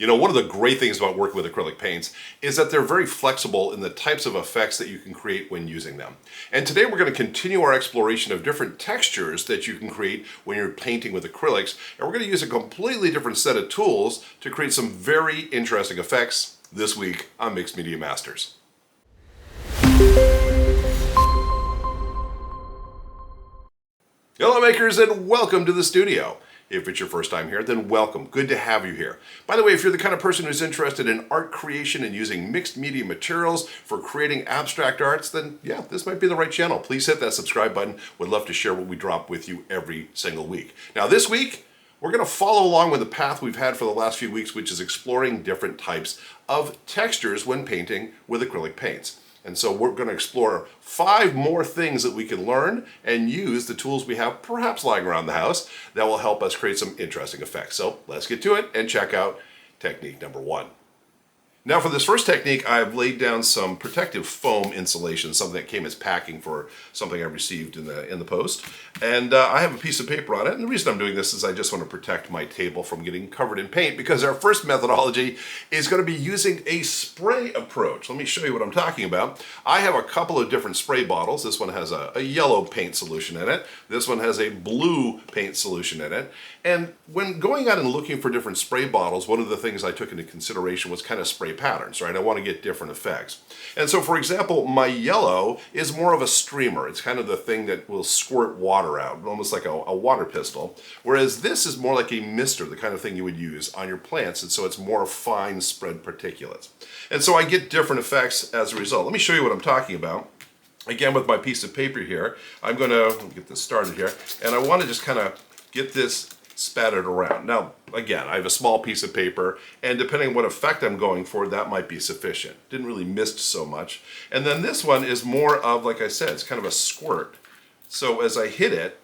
You know, one of the great things about working with acrylic paints is that they're very flexible in the types of effects that you can create when using them. And today we're going to continue our exploration of different textures that you can create when you're painting with acrylics. And we're going to use a completely different set of tools to create some very interesting effects this week on Mixed Media Masters. Hello makers, and welcome to the studio. If it's your first time here, then welcome. Good to have you here. By the way, if you're the kind of person who's interested in art creation and using mixed media materials for creating abstract arts, then yeah, this might be the right channel. Please hit that subscribe button. Would love to share what we drop with you every single week. Now this week, we're going to follow along with the path we've had for the last few weeks, which is exploring different types of textures when painting with acrylic paints. And so we're going to explore 5 more things that we can learn and use the tools we have perhaps lying around the house that will help us create some interesting effects. So let's get to it and check out technique number 1. Now for this first technique, I've laid down some protective foam insulation, something that came as packing for something I received in the post. And I have a piece of paper on it. And the reason I'm doing this is I just want to protect my table from getting covered in paint, because our first methodology is going to be using a spray approach. Let me show you what I'm talking about. I have a couple of different spray bottles. This one has a yellow paint solution in it. This one has a blue paint solution in it. And when going out and looking for different spray bottles, one of the things I took into consideration was kind of spray patterns, right? I want to get different effects. And so for example, my yellow is more of a streamer. It's kind of the thing that will squirt water out, almost like a water pistol. Whereas this is more like a mister, the kind of thing you would use on your plants. And so it's more fine spread particulates. And so I get different effects as a result. Let me show you what I'm talking about. Again, with my piece of paper here, I'm going to let me get this started here. And I want to just kind of get this spattered around. Now, again, I have a small piece of paper, and depending on what effect I'm going for, that might be sufficient. Didn't really mist so much. And then this one is more of, like I said, it's kind of a squirt. So as I hit it,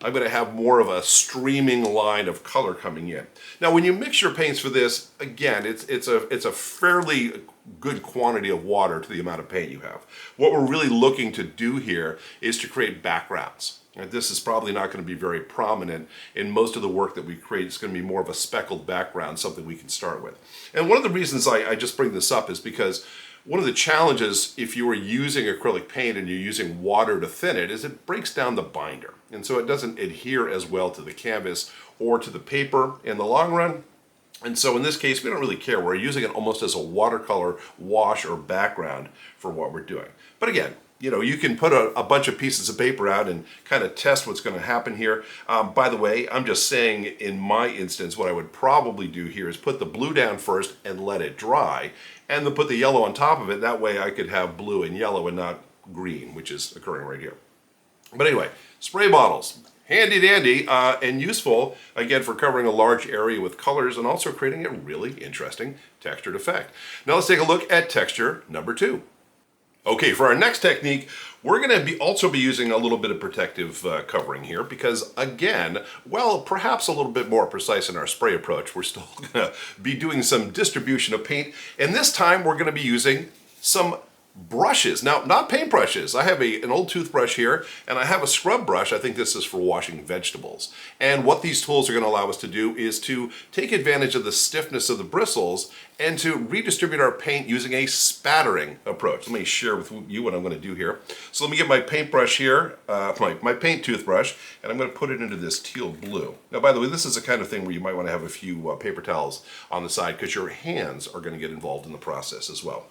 I'm going to have more of a streaming line of color coming in. Now, when you mix your paints for this, again, it's a fairly good quantity of water to the amount of paint you have. What we're really looking to do here is to create backgrounds. This is probably not going to be very prominent in most of the work that we create. It's going to be more of a speckled background, something we can start with. And one of the reasons I just bring this up is because one of the challenges if you are using acrylic paint and you're using water to thin it is it breaks down the binder. And so it doesn't adhere as well to the canvas or to the paper in the long run. And so in this case, we don't really care. We're using it almost as a watercolor wash or background for what we're doing. But again, you know, you can put a bunch of pieces of paper out and kind of test what's going to happen here. By the way, I'm just saying in my instance, what I would probably do here is put the blue down first and let it dry, and then put the yellow on top of it. That way I could have blue and yellow and not green, which is occurring right here. But anyway, spray bottles. Handy dandy and useful, again, for covering a large area with colors and also creating a really interesting textured effect. Now let's take a look at texture number 2. Okay, for our next technique, we're going to also be using a little bit of protective covering here because, again, well, perhaps a little bit more precise in our spray approach, we're still going to be doing some distribution of paint, and this time we're going to be using some brushes. Now, not paint brushes. I have an old toothbrush here, and I have a scrub brush. I think this is for washing vegetables. And what these tools are going to allow us to do is to take advantage of the stiffness of the bristles and to redistribute our paint using a spattering approach. Let me share with you what I'm going to do here. So let me get my paintbrush here, my paint toothbrush, and I'm going to put it into this teal blue. Now, by the way, this is the kind of thing where you might want to have a few paper towels on the side because your hands are going to get involved in the process as well.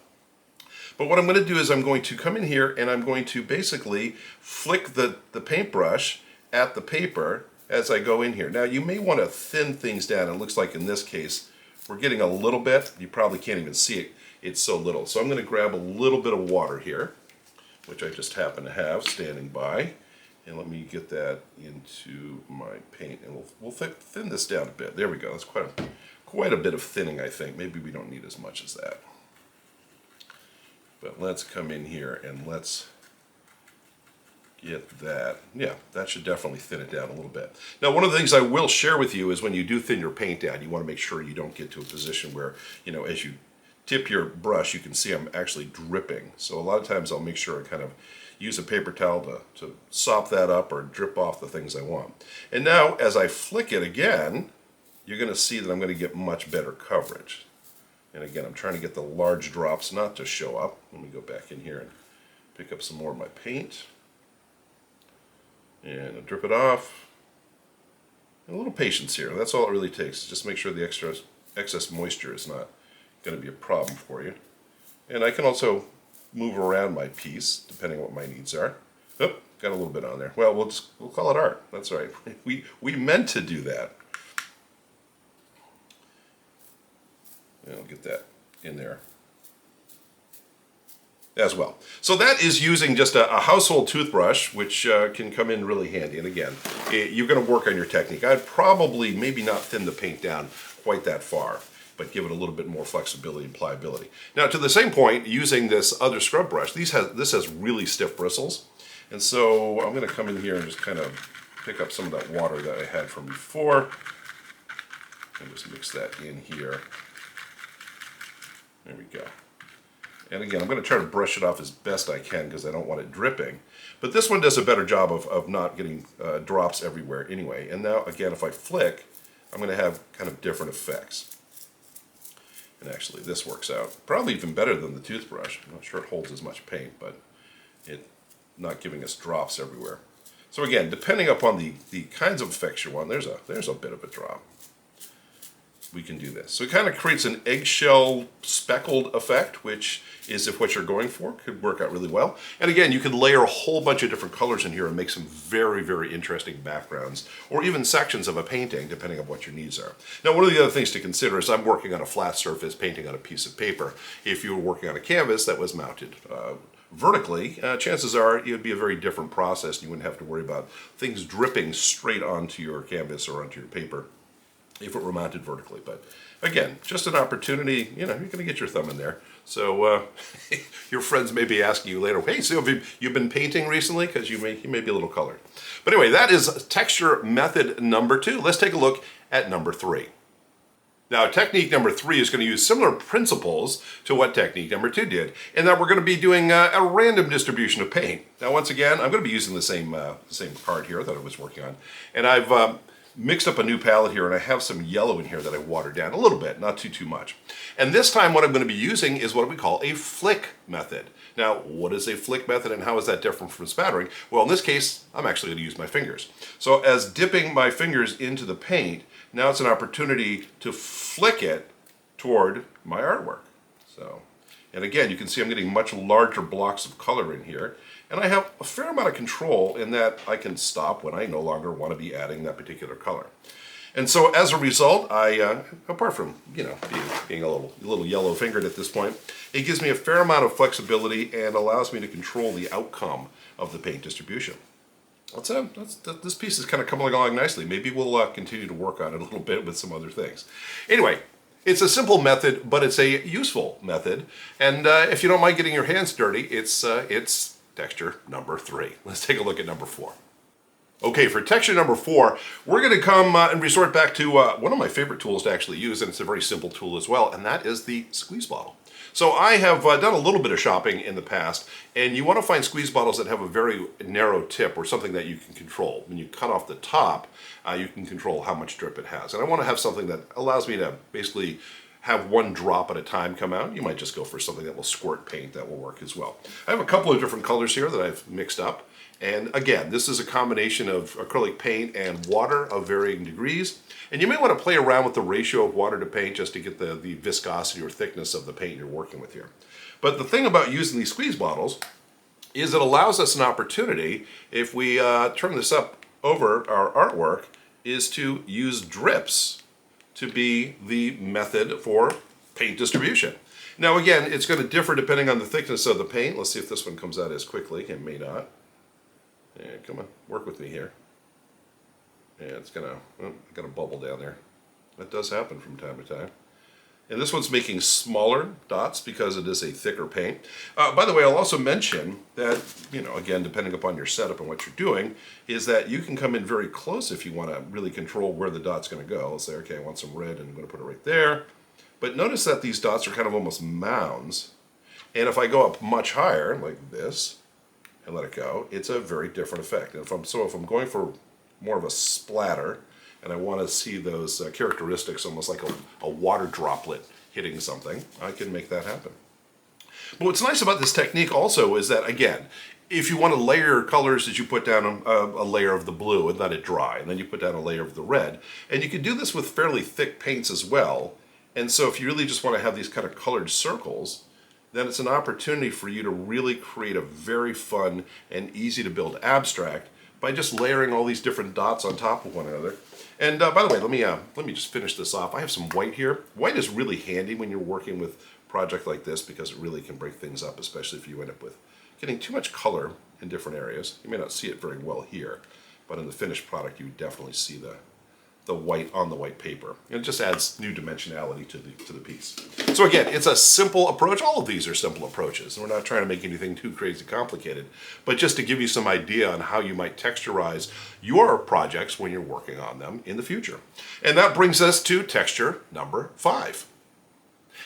But what I'm going to do is I'm going to come in here and I'm going to basically flick the paintbrush at the paper as I go in here. Now you may want to thin things down. It looks like in this case we're getting a little bit. You probably can't even see it. It's so little. So I'm going to grab a little bit of water here, which I just happen to have standing by. And let me get that into my paint and we'll thin this down a bit. There we go. That's quite a bit of thinning, I think. Maybe we don't need as much as that. But let's come in here and let's get that. Yeah, that should definitely thin it down a little bit. Now, one of the things I will share with you is when you do thin your paint down, you want to make sure you don't get to a position where, you know, as you tip your brush, you can see I'm actually dripping. So a lot of times I'll make sure I kind of use a paper towel to sop that up or drip off the things I want. And now, as I flick it again, you're going to see that I'm going to get much better coverage. And again, I'm trying to get the large drops not to show up. Let me go back in here and pick up some more of my paint. And I'll drip it off. And a little patience here. That's all it really takes. Just make sure the excess moisture is not going to be a problem for you. And I can also move around my piece depending on what my needs are. Oh, got a little bit on there. Well, we'll call it art. That's right. We meant to do that. And I'll get that in there as well. So that is using just a household toothbrush, which can come in really handy. And again, you're going to work on your technique. I'd probably maybe not thin the paint down quite that far, but give it a little bit more flexibility and pliability. Now, to the same point, using this other scrub brush, this has really stiff bristles. And so I'm going to come in here and just kind of pick up some of that water that I had from before and just mix that in here. There we go. And again, I'm going to try to brush it off as best I can because I don't want it dripping. But this one does a better job of not getting drops everywhere anyway. And now, again, if I flick, I'm going to have kind of different effects. And actually, this works out probably even better than the toothbrush. I'm not sure it holds as much paint, but it's not giving us drops everywhere. So again, depending upon the kinds of effects you want, there's a bit of a drop. We can do this. So it kind of creates an eggshell speckled effect, which is, if what you're going for, could work out really well. And again, you can layer a whole bunch of different colors in here and make some very, very interesting backgrounds, or even sections of a painting, depending on what your needs are. Now, one of the other things to consider is I'm working on a flat surface, painting on a piece of paper. If you were working on a canvas that was mounted vertically, chances are it would be a very different process. You wouldn't have to worry about things dripping straight onto your canvas or onto your paper if it were mounted vertically. But again, just an opportunity, you're going to get your thumb in there. So your friends may be asking you later, hey, so have you been painting recently? Because you may be a little colored. But anyway, that is texture method number 2. Let's take a look at number 3. Now, technique number 3 is going to use similar principles to what technique number 2 did, in that we're going to be doing a random distribution of paint. Now, once again, I'm going to be using the same card here that I was working on, and I've mixed up a new palette here, and I have some yellow in here that I watered down a little bit, not too much. And this time what I'm going to be using is what we call a flick method. Now, what is a flick method and how is that different from spattering? Well, in this case, I'm actually going to use my fingers. So as dipping my fingers into the paint, now it's an opportunity to flick it toward my artwork. So, and again, you can see I'm getting much larger blocks of color in here. And I have a fair amount of control in that I can stop when I no longer want to be adding that particular color. And so as a result, I, apart from, being a little yellow fingered at this point, it gives me a fair amount of flexibility and allows me to control the outcome of the paint distribution. This piece is kind of coming along nicely. Maybe we'll continue to work on it a little bit with some other things. Anyway, it's a simple method, but it's a useful method. And if you don't mind getting your hands dirty, it's texture number 3. Let's take a look at number 4. Okay, for texture number 4, we're going to come and resort back to one of my favorite tools to actually use, and it's a very simple tool as well, and that is the squeeze bottle. So I have done a little bit of shopping in the past, and you want to find squeeze bottles that have a very narrow tip or something that you can control. When you cut off the top, you can control how much drip it has. And I want to have something that allows me to basically have one drop at a time come out. You might just go for something that will squirt paint. That will work as well. I have a couple of different colors here that I've mixed up. And again, this is a combination of acrylic paint and water of varying degrees. And you may want to play around with the ratio of water to paint just to get the viscosity or thickness of the paint you're working with here. But the thing about using these squeeze bottles is it allows us an opportunity, if we turn this up over our artwork, is to use drips to be the method for paint distribution. Now again, it's going to differ depending on the thickness of the paint. Let's see if this one comes out as quickly. It may not. Yeah, come on, work with me here. Yeah, it's gonna, I got a bubble down there. That does happen from time to time. And this one's making smaller dots because it is a thicker paint. By the way, I'll also mention that, again, depending upon your setup and what you're doing, is that you can come in very close if you want to really control where the dot's going to go. Let's say, okay, I want some red and I'm going to put it right there. But notice that these dots are kind of almost mounds. And if I go up much higher, like this, and let it go, it's a very different effect. And if I'm going for more of a splatter, and I want to see those characteristics almost like a water droplet hitting something, I can make that happen. But what's nice about this technique also is that, again, if you want to layer colors, as you put down a layer of the blue and let it dry, and then you put down a layer of the red, and you can do this with fairly thick paints as well. And so if you really just want to have these kind of colored circles, then it's an opportunity for you to really create a very fun and easy to build abstract by just layering all these different dots on top of one another. And by the way, let me just finish this off. I have some white here. White is really handy when you're working with a project like this because it really can break things up, especially if you end up with getting too much color in different areas. You may not see it very well here, but in the finished product you definitely see the white on the white paper. And it just adds new dimensionality to the piece. So again, it's a simple approach. All of these are simple approaches. We're not trying to make anything too crazy complicated, but just to give you some idea on how you might texturize your projects when you're working on them in the future. And that brings us to texture number 5.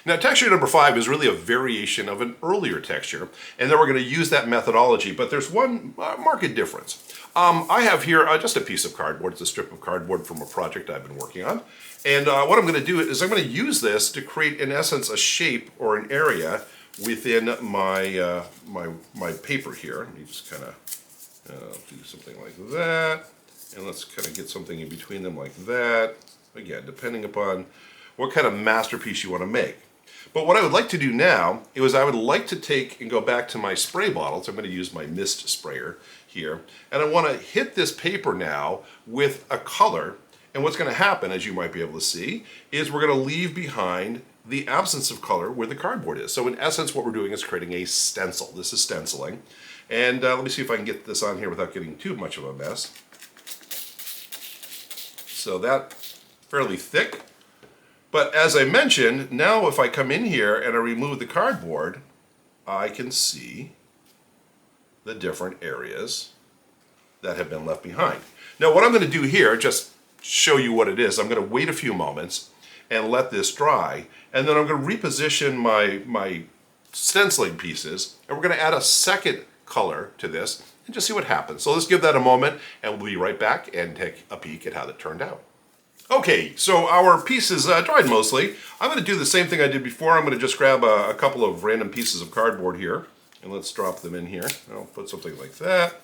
Now, texture number 5 is really a variation of an earlier texture, and then we're going to use that methodology, but there's one marked difference. I have here just a piece of cardboard. It's a strip of cardboard from a project I've been working on, and what I'm going to do is I'm going to use this to create, in essence, a shape or an area within my my paper here. Let me just kind of do something like that, and let's kind of get something in between them like that. Again, depending upon what kind of masterpiece you want to make. But what I would like to do now is I would like to take and go back to my spray bottles. I'm going to use my mist sprayer here. And I want to hit this paper now with a color. And what's going to happen, as you might be able to see, is we're going to leave behind the absence of color where the cardboard is. So in essence, what we're doing is creating a stencil. This is stenciling. And let me see if I can get this on here without getting too much of a mess. So that's fairly thick. But as I mentioned, now if I come in here and I remove the cardboard, I can see the different areas that have been left behind. Now what I'm going to do here, just show you what it is, I'm going to wait a few moments and let this dry, and then I'm going to reposition my stenciling pieces, and we're going to add a second color to this and just see what happens. So let's give that a moment, and we'll be right back and take a peek at how that turned out. Okay, so our pieces dried mostly. I'm going to do the same thing I did before. I'm going to just grab a couple of random pieces of cardboard here, and let's drop them in here. I'll put something like that,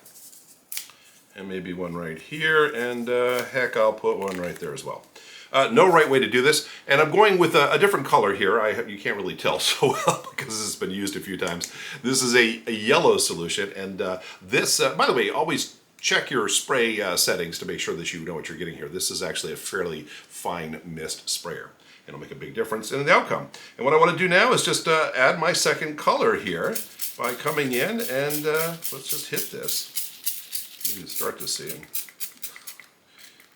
and maybe one right here, and heck, I'll put one right there as well. No right way to do this, and I'm going with a different color here. You can't really tell so well because it's been used a few times. This is a yellow solution, and this, by the way, always check your spray settings to make sure that you know what you're getting here. This is actually a fairly fine mist sprayer. It'll make a big difference in the outcome. And what I want to do now is just add my second color here by coming in and let's just hit this. You can start to see them.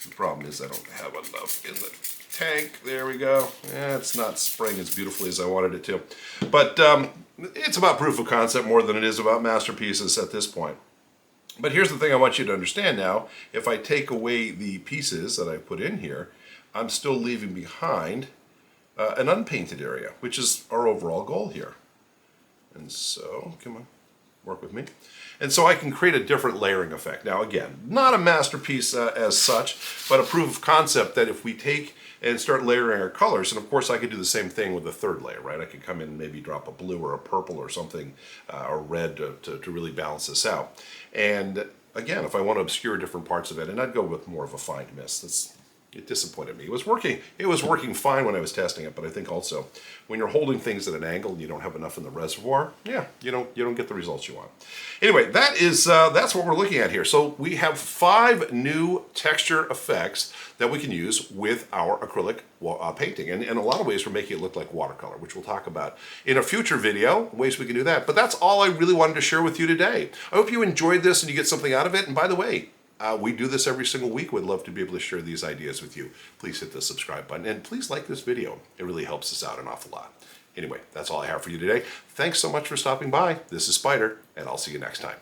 The problem is I don't have enough in the tank. There we go. It's not spraying as beautifully as I wanted it to. But it's about proof of concept more than it is about masterpieces at this point. But here's the thing I want you to understand now. If I take away the pieces that I put in here, I'm still leaving behind an unpainted area, which is our overall goal here. And so, come on, work with me. And so I can create a different layering effect. Now again, not a masterpiece as such, but a proof of concept that if we take and start layering our colors, and of course I could do the same thing with the third layer, right? I could come in and maybe drop a blue or a purple or something, or red to really balance this out. And again, if I want to obscure different parts of it, and I'd go with more of a fine mist. It disappointed me. It was working fine when I was testing it, but I think also when you're holding things at an angle and you don't have enough in the reservoir, yeah, you don't get the results you want. Anyway, that's what we're looking at here. So we have 5 new texture effects that we can use with our acrylic painting. And in a lot of ways, we're making it look like watercolor, which we'll talk about in a future video, ways we can do that. But that's all I really wanted to share with you today. I hope you enjoyed this and you get something out of it. And by the way, we do this every single week. We'd love to be able to share these ideas with you. Please hit the subscribe button and please like this video. It really helps us out an awful lot. Anyway, that's all I have for you today. Thanks so much for stopping by. This is Spider, and I'll see you next time.